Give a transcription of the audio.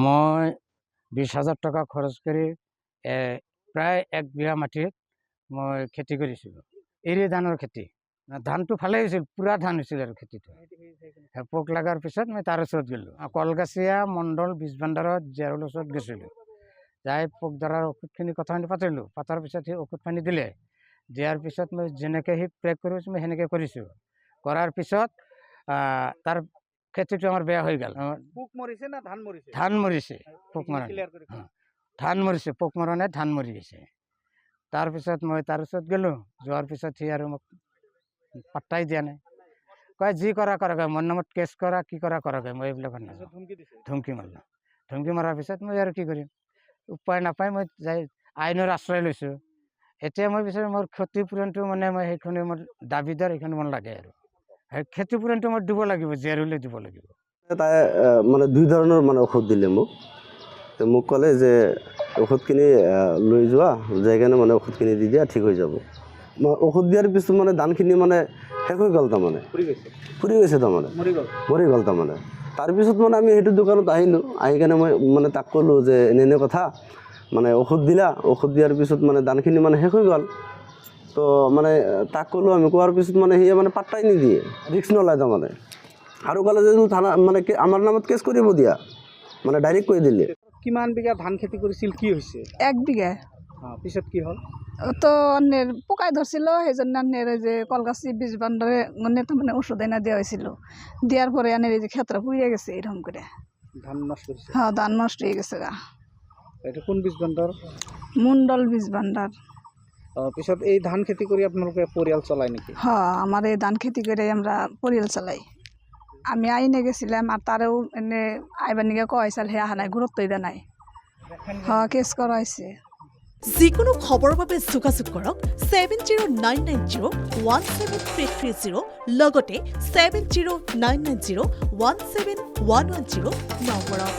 মই 20,000 টকা খৰচ কৰি প্ৰায় 1 বিঘা মাটিত মই খেতি কৰিছিলোঁ। এৰি ধানৰ খেতি। ধানটো ভালেই হৈছিল, পূৰা ধান হৈছিল আৰু খেতিটো। পোক লগাৰ পিছত মই তাৰ ওচৰত গ'লোঁ। কলগাছিয়া মণ্ডল বীজ ভাণ্ডাৰত জিয়াৰুলৰ ওচৰত গৈছিলোঁ। যাই পোক ধৰাৰ ঔষধখিনি কথাখিনি পাতিলোঁ। পাতাৰ পিছত সেই ঔষধ পানী দিলে। দিয়াৰ পিছত মই যেনেকৈ সি প্ৰেক কৰিছোঁ মই সেনেকৈ কৰিছোঁ। কৰাৰ পিছত তাৰ খেতিটো আমাৰ বেয়া হৈ গ'ল। পোক মৰিছে না ধান মৰিছে? ধান মৰিছে, পোক মৰা নাই। ধান মৰিছে, পোক মৰা নাই, ধান মৰি গৈছে। তাৰপিছত মই তাৰ ওচৰত গ'লোঁ। যোৱাৰ পিছত সি আৰু মোক পাত্তাই দিয়া নাই। কয় যি কৰা কৰা কয়, মোৰ নামত কেছ কৰা, কি কৰা কৰা কয়। মই এইবিলাক নাজানো। ধমকি মাৰিলোঁ। ধমকি মৰাৰ পিছত মই আৰু কি কৰিম, উপায় নাপাই মই যাই আইনৰ আশ্ৰয় লৈছোঁ। এতিয়া মই বিচাৰোঁ মোৰ ক্ষতিপূৰণটো মানে মই সেইখিনি মোৰ দাবীদাৰ, সেইখিনি মোৰ লাগে আৰু সেই ক্ষতিপূৰণটো মই দিব লাগিব, জিয়াৰুলে দিব লাগিব। তাই মানে 2 ধৰণৰ মানে ঔষধ দিলে মোক। মোক ক'লে যে ঔষধখিনি লৈ যোৱা, যাই কেনে মানে ঔষধখিনি দি দিয়া, ঠিক হৈ যাব। ঔষধ দিয়াৰ পিছত মানে ধানখিনি মানে শেষ হৈ গ'ল, তাৰমানে ফুৰি গৈছে তাৰমানে, মৰি গ'ল তাৰমানে। তাৰপিছত মানে আমি সেইটো দোকানত আহিলোঁ। আহি কেনে মই মানে তাক ক'লোঁ যে এনে কথা, মানে ঔষধ দিলা, ঔষধ দিয়াৰ পিছত মানে ধানখিনি মানে শেষ হৈ গ'ল। তো মানে তাক ক'লোঁ আমি, কোৱাৰ পিছত মানে সিয়ে মানে পাত্তাই নিদিয়ে, ৰিস্ক নলয় তাৰমানে। আৰু ক'লে যে থানা মানে আমাৰ নামত কেছ কৰিব দিয়া, মানে ডাইৰেক্ট কৈ দিলে। কিমান বিঘা ধান খেতি কৰিছিল, কি হৈছে? 1 বিঘা। পিছত কি হ'ল? তো অন্যের পোকাই ধরছিল, সেই জন্য অন্যের যে কলগাছি বীজ ভাণ্ডারে অন্যের তো মানে ওষুধ এনে দেওয়া হয়েছিল। দেওয়ার পরে অন্যের এই যে ক্ষেত্র পুড়িয়ে গেছে এরকম করে। ধান নষ্ট হয়েছে? হ্যাঁ, ধান নষ্ট হয়ে গেছে গা। এটা কোন বীজ ভাণ্ডার? মণ্ডল বীজ ভাণ্ডার। পিছত এই ধান খেতি করে আপনাদের পরিয়াল চলায় নাকি? হ্যাঁ, আমার এই ধান খেতি করে আমরা পরিয়াল চালাই। আমি আইনে গেছিলাম, আর তারেও এনে আইবার নিকে কয়েছিল, হে আহা নাই, গুরুত্বই দেয় নাই। হ্যাঁ, কেস করা হয়েছে। যিকোনো খবৰৰ বাবে যোগাযোগ কৰক 7099017330 লগতে 7099017110 নম্বৰত।